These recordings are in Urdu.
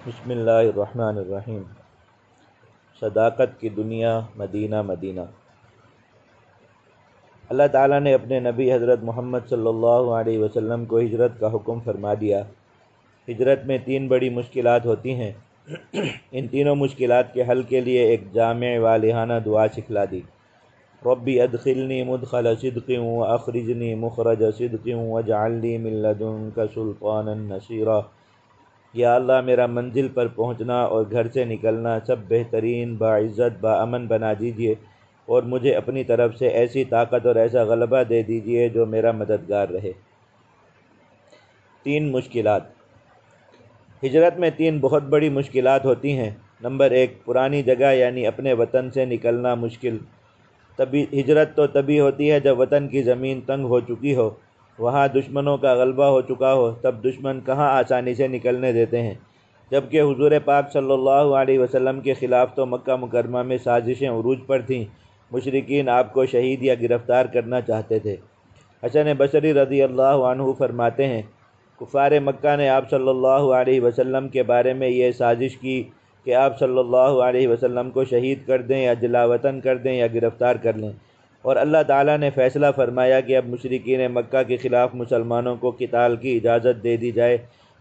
بسم اللہ الرحمن الرحیم۔ صداقت کی دنیا مدینہ مدینہ۔ اللہ تعالیٰ نے اپنے نبی حضرت محمد صلی اللہ علیہ وسلم کو ہجرت کا حکم فرما دیا۔ ہجرت میں 3 بڑی مشکلات ہوتی ہیں۔ ان تینوں مشکلات کے حل کے لیے ایک جامع والہانہ دعا سکھلا دی۔ ربی ادخلنی مدخل صدق واخرجنی مخرج صدق واجعل لی من لدنک سلطانا نصیرا۔ یا اللہ، میرا منزل پر پہنچنا اور گھر سے نکلنا سب بہترین، باعزت، باامن بنا دیجیے، اور مجھے اپنی طرف سے ایسی طاقت اور ایسا غلبہ دے دیجیے جو میرا مددگار رہے۔ 3 مشکلات۔ ہجرت میں 3 بہت بڑی مشکلات ہوتی ہیں۔ نمبر 1، پرانی جگہ یعنی اپنے وطن سے نکلنا مشکل۔ ہجرت تو تبھی ہوتی ہے جب وطن کی زمین تنگ ہو چکی ہو، وہاں دشمنوں کا غلبہ ہو چکا ہو، تب دشمن کہاں آسانی سے نکلنے دیتے ہیں۔ جبکہ حضور پاک صلی اللہ علیہ وسلم کے خلاف تو مکہ مکرمہ میں سازشیں عروج پر تھیں۔ مشرکین آپ کو شہید یا گرفتار کرنا چاہتے تھے۔ حسن بصری رضی اللہ عنہ فرماتے ہیں، کفار مکہ نے آپ صلی اللہ علیہ وسلم کے بارے میں یہ سازش کی کہ آپ صلی اللہ علیہ وسلم کو شہید کر دیں یا جلا وطن کر دیں یا گرفتار کر لیں، اور اللہ تعالیٰ نے فیصلہ فرمایا کہ اب مشرکین مکہ کے خلاف مسلمانوں کو قتال کی اجازت دے دی جائے،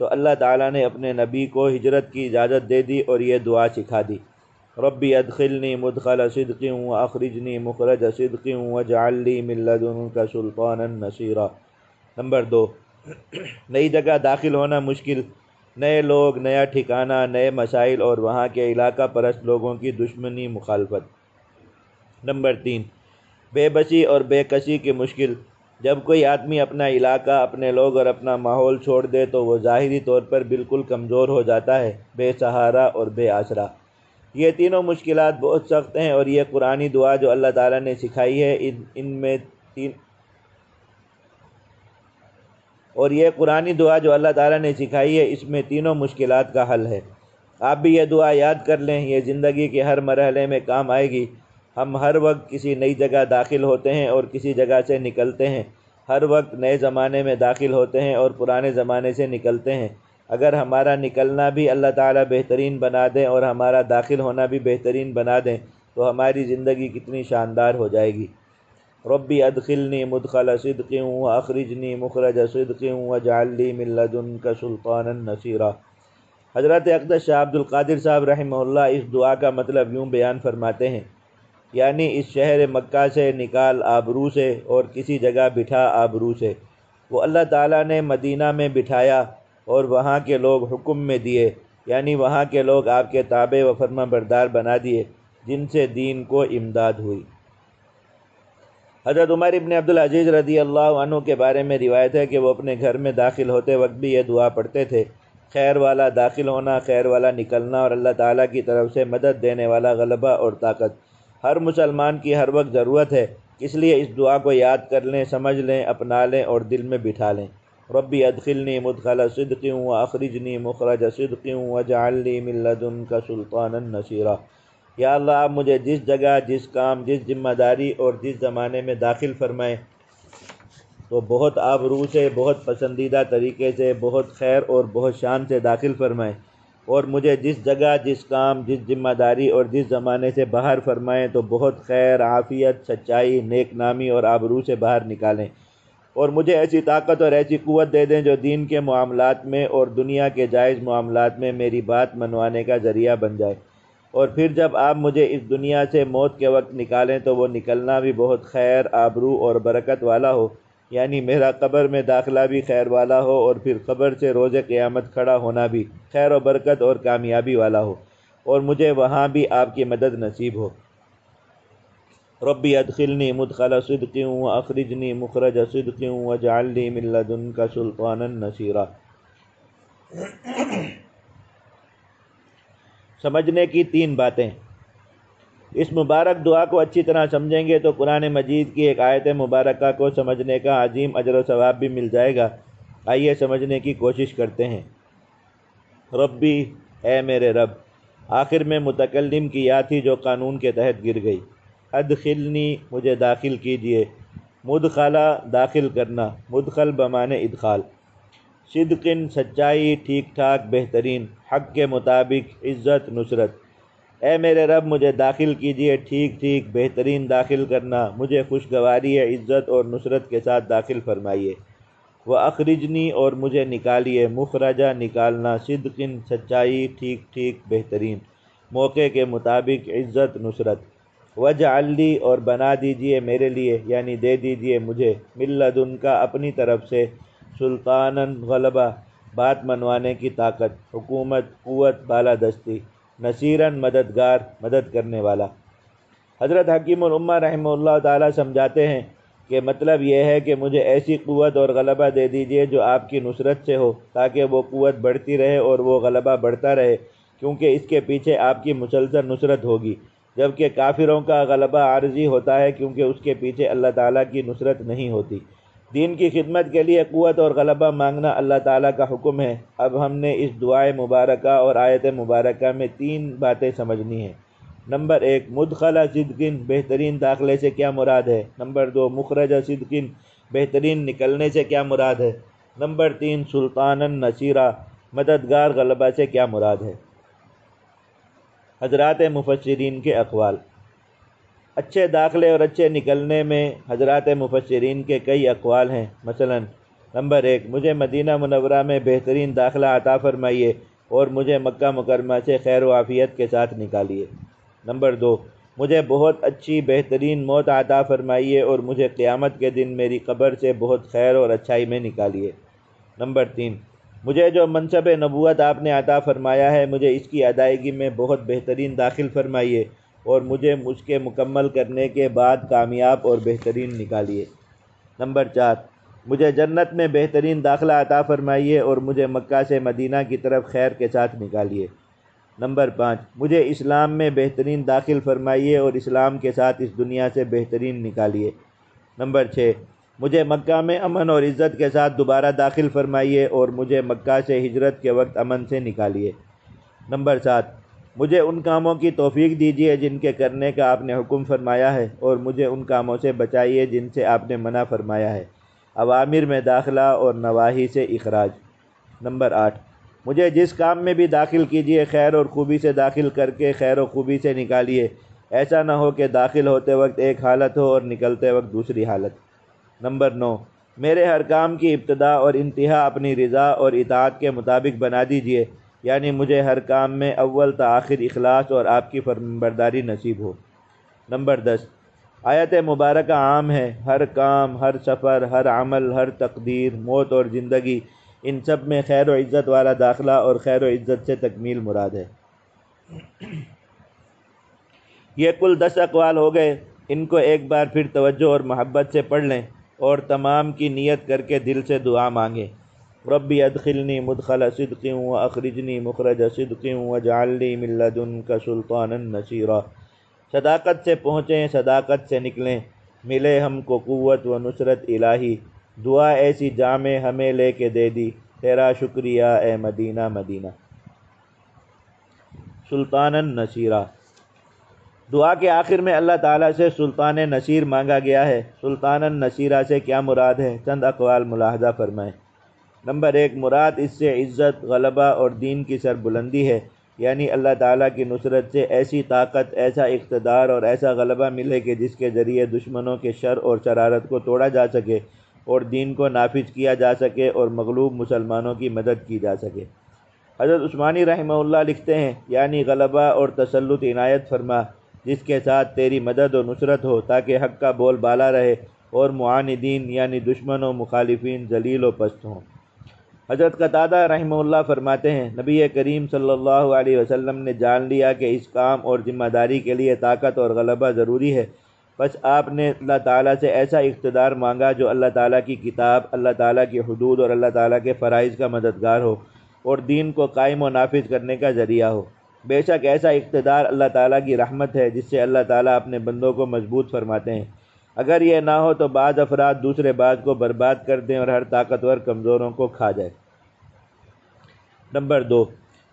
تو اللہ تعالیٰ نے اپنے نبی کو ہجرت کی اجازت دے دی اور یہ دعا سکھا دی، ربی ادخلنی مدخل صدق واخرجنی مخرج صدق واجعل لی من لدنک سلطانا نصیرا۔ نمبر 2، نئی جگہ داخل ہونا مشکل۔ نئے لوگ، نیا ٹھکانہ، نئے مسائل اور وہاں کے علاقہ پرست لوگوں کی دشمنی، مخالفت۔ نمبر 3، بے بسی اور بے کسی کی مشکل۔ جب کوئی آدمی اپنا علاقہ، اپنے لوگ اور اپنا ماحول چھوڑ دے تو وہ ظاہری طور پر بالکل کمزور ہو جاتا ہے، بے سہارا اور بے آسرا۔ یہ تینوں مشکلات بہت سخت ہیں، اور یہ قرآنی دعا جو اللہ تعالیٰ نے سکھائی ہے اس میں تینوں مشکلات کا حل ہے۔ آپ بھی یہ دعا یاد کر لیں، یہ زندگی کے ہر مرحلے میں کام آئے گی۔ ہم ہر وقت کسی نئی جگہ داخل ہوتے ہیں اور کسی جگہ سے نکلتے ہیں، ہر وقت نئے زمانے میں داخل ہوتے ہیں اور پرانے زمانے سے نکلتے ہیں۔ اگر ہمارا نکلنا بھی اللہ تعالیٰ بہترین بنا دیں اور ہمارا داخل ہونا بھی بہترین بنا دیں تو ہماری زندگی کتنی شاندار ہو جائے گی۔ ربی ادخلنی مدخل صدق واخرجنی مخرج صدق واجعل لی من لدنک سلطانا نصیرا۔ حضرت اقدس شاہ عبد القادر صاحب رحمہ اللہ اس دعا کا مطلب یوں بیان فرماتے ہیں، یعنی اس شہر مکہ سے نکال آبرو سے اور کسی جگہ بٹھا آبرو سے۔ وہ اللہ تعالیٰ نے مدینہ میں بٹھایا اور وہاں کے لوگ حکم میں دیے، یعنی وہاں کے لوگ آپ کے تابع و فرما بردار بنا دیے، جن سے دین کو امداد ہوئی۔ حضرت عمر ابن عبدالعزیز رضی اللہ عنہ کے بارے میں روایت ہے کہ وہ اپنے گھر میں داخل ہوتے وقت بھی یہ دعا پڑھتے تھے، خیر والا داخل ہونا، خیر والا نکلنا، اور اللہ تعالیٰ کی طرف سے مدد دینے والا غلبہ اور طاقت ہر مسلمان کی ہر وقت ضرورت ہے، اس لیے اس دعا کو یاد کر لیں، سمجھ لیں، اپنا لیں اور دل میں بٹھا لیں۔ ربی ادخلنی مدخل صدق واخرجنی مخرج صدق واجعل لی من لدنک سلطانا نصیرا۔ یا اللہ، آپ مجھے جس جگہ، جس کام، جس ذمہ داری اور جس زمانے میں داخل فرمائیں تو بہت آبرو سے، بہت پسندیدہ طریقے سے، بہت خیر اور بہت شان سے داخل فرمائیں، اور مجھے جس جگہ، جس کام، جس ذمہ داری اور جس زمانے سے باہر فرمائیں تو بہت خیر، عافیت، سچائی، نیک نامی اور آبرو سے باہر نکالیں، اور مجھے ایسی طاقت اور ایسی قوت دے دیں جو دین کے معاملات میں اور دنیا کے جائز معاملات میں میری بات منوانے کا ذریعہ بن جائے، اور پھر جب آپ مجھے اس دنیا سے موت کے وقت نکالیں تو وہ نکلنا بھی بہت خیر، آبرو اور برکت والا ہو، یعنی میرا قبر میں داخلہ بھی خیر والا ہو، اور پھر قبر سے روز قیامت کھڑا ہونا بھی خیر و برکت اور کامیابی والا ہو، اور مجھے وہاں بھی آپ کی مدد نصیب ہو۔ ربی ادخلنی مدخل صدق واخرجنی مخرج صدق واجعل لی من لدنک سلطانا نصیرا۔ سمجھنے کی 3 باتیں۔ اس مبارک دعا کو اچھی طرح سمجھیں گے تو قرآن مجید کی ایک آیت مبارکہ کو سمجھنے کا عظیم اجر و ثواب بھی مل جائے گا۔ آئیے سمجھنے کی کوشش کرتے ہیں۔ ربی، اے میرے رب، آخر میں متکلم کی یا تھی جو قانون کے تحت گر گئی۔ ادخلنی، مجھے داخل کیجئے۔ مدخلا، داخل کرنا، مدخل بمعنی ادخال۔ صدق سچائی، ٹھیک ٹھاک، بہترین، حق کے مطابق، عزت، نصرت۔ اے میرے رب مجھے داخل کیجئے ٹھیک ٹھیک، بہترین داخل کرنا، مجھے خوشگواری، عزت اور نصرت کے ساتھ داخل فرمائیے۔ وَأَخْرِجْنِی اور مجھے نکالیے، مخرجہ نکالنا، صدق سچائی، ٹھیک ٹھیک، بہترین، موقع کے مطابق، عزت، نصرت۔ وَاجْعَل لِی اور بنا دیجئے میرے لیے، یعنی دے دیجئے مجھے، مِن لَدُنْکَ اپنی طرف سے، سلطاناً غلبہ، بات منوانے کی طاقت، حکومت، قوت، بالادستی، نصیراً مددگار، مدد کرنے والا۔ حضرت حکیم الامہ رحمہ اللہ تعالی سمجھاتے ہیں کہ مطلب یہ ہے کہ مجھے ایسی قوت اور غلبہ دے دیجئے جو آپ کی نصرت سے ہو، تاکہ وہ قوت بڑھتی رہے اور وہ غلبہ بڑھتا رہے، کیونکہ اس کے پیچھے آپ کی مسلسل نصرت ہوگی، جبکہ کافروں کا غلبہ عارضی ہوتا ہے کیونکہ اس کے پیچھے اللہ تعالیٰ کی نصرت نہیں ہوتی۔ دین کی خدمت کے لیے قوت اور غلبہ مانگنا اللہ تعالیٰ کا حکم ہے۔ اب ہم نے اس دعائے مبارکہ اور آیت مبارکہ میں 3 باتیں سمجھنی ہیں۔ نمبر 1، مدخلہ صدقین، بہترین داخلے سے کیا مراد ہے؟ نمبر 2، مخرجہ صدقین، بہترین نکلنے سے کیا مراد ہے؟ نمبر 3، سلطاناً نصیرا، مددگار غلبہ سے کیا مراد ہے؟ حضرات مفسرین کے اقوال۔ اچھے داخلے اور اچھے نکلنے میں حضرات مفسرین کے کئی اقوال ہیں۔ مثلا نمبر 1، مجھے مدینہ منورہ میں بہترین داخلہ عطا فرمائیے اور مجھے مکہ مکرمہ سے خیر و عافیت کے ساتھ نکالیے۔ نمبر 2، مجھے بہت اچھی بہترین موت عطا فرمائیے اور مجھے قیامت کے دن میری قبر سے بہت خیر اور اچھائی میں نکالیے۔ نمبر 3، مجھے جو منصب نبوت آپ نے عطا فرمایا ہے، مجھے اس کی ادائیگی میں بہت بہترین داخل فرمائیے اور مجھے اس کے مکمل کرنے کے بعد کامیاب اور بہترین نکالیے۔ نمبر 4، مجھے جنت میں بہترین داخلہ عطا فرمائیے اور مجھے مکہ سے مدینہ کی طرف خیر کے ساتھ نکالیے۔ نمبر 5، مجھے اسلام میں بہترین داخل فرمائیے اور اسلام کے ساتھ اس دنیا سے بہترین نکالیے۔ نمبر 6، مجھے مکہ میں امن اور عزت کے ساتھ دوبارہ داخل فرمائیے اور مجھے مکہ سے ہجرت کے وقت امن سے نکالیے۔ نمبر 7، مجھے ان کاموں کی توفیق دیجیے جن کے کرنے کا آپ نے حکم فرمایا ہے اور مجھے ان کاموں سے بچائیے جن سے آپ نے منع فرمایا ہے، اوامر میں داخلہ اور نواہی سے اخراج۔ نمبر 8، مجھے جس کام میں بھی داخل کیجیے خیر اور خوبی سے داخل کر کے خیر و خوبی سے نکالیے، ایسا نہ ہو کہ داخل ہوتے وقت ایک حالت ہو اور نکلتے وقت دوسری حالت۔ نمبر 9، میرے ہر کام کی ابتدا اور انتہا اپنی رضا اور اطاعت کے مطابق بنا دیجیے، یعنی مجھے ہر کام میں اول تا آخر اخلاص اور آپ کی فرمانبرداری نصیب ہو۔ نمبر 10، آیت مبارکہ عام ہے، ہر کام، ہر سفر، ہر عمل، ہر تقدیر، موت اور زندگی، ان سب میں خیر و عزت والا داخلہ اور خیر و عزت سے تکمیل مراد ہے۔ یہ کل 10 اقوال ہو گئے، ان کو ایک بار پھر توجہ اور محبت سے پڑھ لیں اور تمام کی نیت کر کے دل سے دعا مانگیں۔ ربی ادخلنی مدخل صدق واخرجنی مخرج صدق واجعل لی من لدنک سلطانا نصیرا۔ صداقت سے پہنچیں، صداقت سے نکلیں، ملے ہم کو قوت و نصرت الہی، دعا ایسی جامع ہمیں لے کے دے دی، تیرا شکریہ اے مدینہ مدینہ۔ سلطانا نصیرا، دعا کے آخر میں اللہ تعالیٰ سے سلطان نصیر مانگا گیا ہے۔ سلطانا نصیرا سے کیا مراد ہے؟ چند اقوال ملاحظہ فرمائیں۔ نمبر 1، مراد اس سے عزت، غلبہ اور دین کی سربلندی ہے، یعنی اللہ تعالیٰ کی نصرت سے ایسی طاقت، ایسا اقتدار اور ایسا غلبہ ملے کہ جس کے ذریعے دشمنوں کے شر اور شرارت کو توڑا جا سکے اور دین کو نافذ کیا جا سکے اور مغلوب مسلمانوں کی مدد کی جا سکے۔ حضرت عثمانی رحمہ اللہ لکھتے ہیں، یعنی غلبہ اور تسلط عنایت فرما جس کے ساتھ تیری مدد و نصرت ہو، تاکہ حق کا بول بالا رہے اور معاندین یعنی دشمن و مخالفین ذلیل و پست ہوں۔ حضرت قتادہ رحمہ اللہ فرماتے ہیں، نبی کریم صلی اللہ علیہ وسلم نے جان لیا کہ اس کام اور ذمہ داری کے لیے طاقت اور غلبہ ضروری ہے، بس آپ نے اللہ تعالیٰ سے ایسا اقتدار مانگا جو اللہ تعالیٰ کی کتاب، اللہ تعالیٰ کی حدود اور اللہ تعالیٰ کے فرائض کا مددگار ہو اور دین کو قائم و نافذ کرنے کا ذریعہ ہو۔ بے شک ایسا اقتدار اللہ تعالیٰ کی رحمت ہے جس سے اللہ تعالیٰ اپنے بندوں کو مضبوط فرماتے ہیں۔ اگر یہ نہ ہو تو بعض افراد دوسرے بعض کو برباد کر دیں اور ہر طاقتور کمزوروں کو کھا جائے۔ نمبر 2،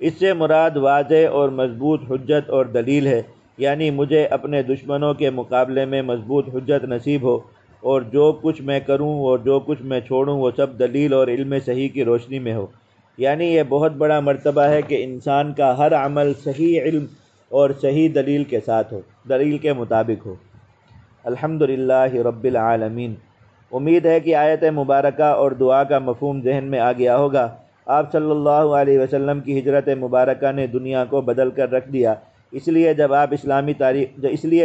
اس سے مراد واضح اور مضبوط حجت اور دلیل ہے، یعنی مجھے اپنے دشمنوں کے مقابلے میں مضبوط حجت نصیب ہو اور جو کچھ میں کروں اور جو کچھ میں چھوڑوں وہ سب دلیل اور علم صحیح کی روشنی میں ہو۔ یعنی یہ بہت بڑا مرتبہ ہے کہ انسان کا ہر عمل صحیح علم اور صحیح دلیل کے ساتھ ہو، دلیل کے مطابق ہو۔ الحمدللہ رب العالمین۔ امید ہے کہ آیت مبارکہ اور دعا کا مفہوم ذہن میں آ گیا ہوگا۔ آپ صلی اللہ علیہ وسلم کی ہجرت مبارکہ نے دنیا کو بدل کر رکھ دیا۔ اس لیے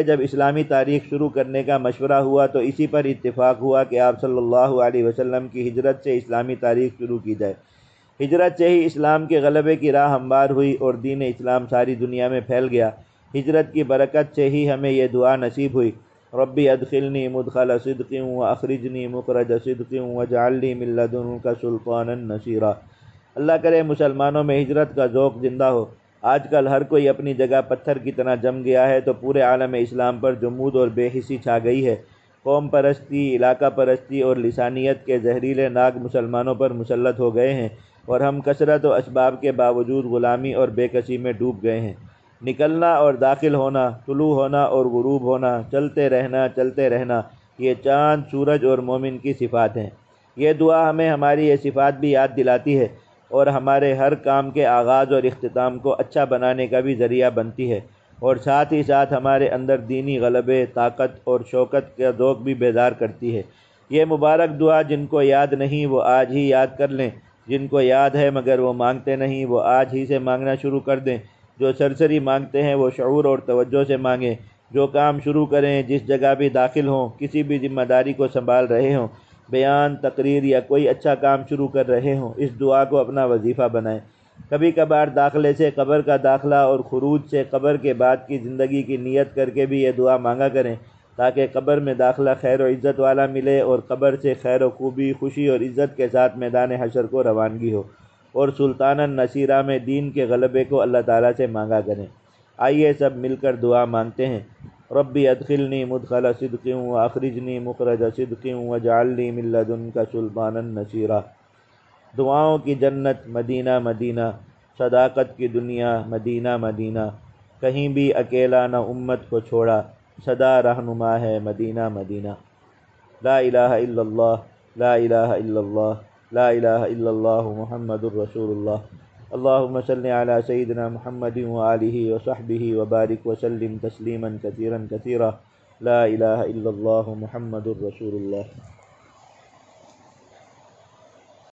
جب اسلامی تاریخ شروع کرنے کا مشورہ ہوا تو اسی پر اتفاق ہوا کہ آپ صلی اللہ علیہ وسلم کی ہجرت سے اسلامی تاریخ شروع کی جائے۔ ہجرت سے ہی اسلام کے غلبے کی راہ ہموار ہوئی اور دین اسلام ساری دنیا میں پھیل گیا۔ ہجرت کی برکت سے ہی ہمیں یہ دعا نصیب ہوئی، ربی ادخلنی مدخل صدق واخرجنی مخرج صدق واجعل لی من لدنک سلطانا نصیرا۔ اللہ کرے مسلمانوں میں ہجرت کا ذوق زندہ ہو۔ آج کل ہر کوئی اپنی جگہ پتھر کی طرح جم گیا ہے تو پورے عالم اسلام پر جمود اور بے حسی چھا گئی ہے۔ قوم پرستی، علاقہ پرستی اور لسانیت کے زہریلے ناگ مسلمانوں پر مسلط ہو گئے ہیں اور ہم کثرت و اسباب کے باوجود غلامی اور بے کسی میں ڈوب گئے ہیں۔ نکلنا اور داخل ہونا، طلوع ہونا اور غروب ہونا، چلتے رہنا، یہ چاند، سورج اور مومن کی صفات ہیں۔ یہ دعا ہمیں ہماری یہ صفات بھی یاد دلاتی ہے اور ہمارے ہر کام کے آغاز اور اختتام کو اچھا بنانے کا بھی ذریعہ بنتی ہے، اور ساتھ ہی ساتھ ہمارے اندر دینی غلبے، طاقت اور شوکت کا ذوق بھی بیدار کرتی ہے۔ یہ مبارک دعا جن کو یاد نہیں وہ آج ہی یاد کر لیں، جن کو یاد ہے مگر وہ مانگتے نہیں وہ آج ہی سے مانگنا شروع کر دیں۔ جو سرسری مانگتے ہیں وہ شعور اور توجہ سے مانگیں۔ جو کام شروع کریں، جس جگہ بھی داخل ہوں، کسی بھی ذمہ داری کو سنبھال رہے ہوں، بیان، تقریر یا کوئی اچھا کام شروع کر رہے ہوں، اس دعا کو اپنا وظیفہ بنائیں۔ کبھی کبھار داخلے سے قبر کا داخلہ اور خروج سے قبر کے بعد کی زندگی کی نیت کر کے بھی یہ دعا مانگا کریں، تاکہ قبر میں داخلہ خیر و عزت والا ملے اور قبر سے خیر و خوبی، خوشی اور عزت کے ساتھ میدان حشر کو روانگی ہو، اور سلطانا نصیرہ میں دین کے غلبے کو اللہ تعالیٰ سے مانگا کریں۔ آئیے سب مل کر دعا مانگتے ہیں، ربی ادخلنی مدخل صدق واخرجنی مخرج صدق واجعل لی من لدنک سلطانا نصیرا۔ دعاؤں کی جنت مدینہ مدینہ، صداقت کی دنیا مدینہ مدینہ، کہیں بھی اکیلا نہ امت کو چھوڑا، سدا رہنما ہے مدینہ مدینہ۔ لا الہ الا اللہ، لا الہ الا اللہ، لا الہ الا اللہ محمد الرسول اللہ۔ اللہم صل علی سیدنا محمد وآلہ وصحبہ وبارک وسلم تسلیما کثیرا کثیرا۔ لا الہ الا اللہ محمد الرسول اللہ۔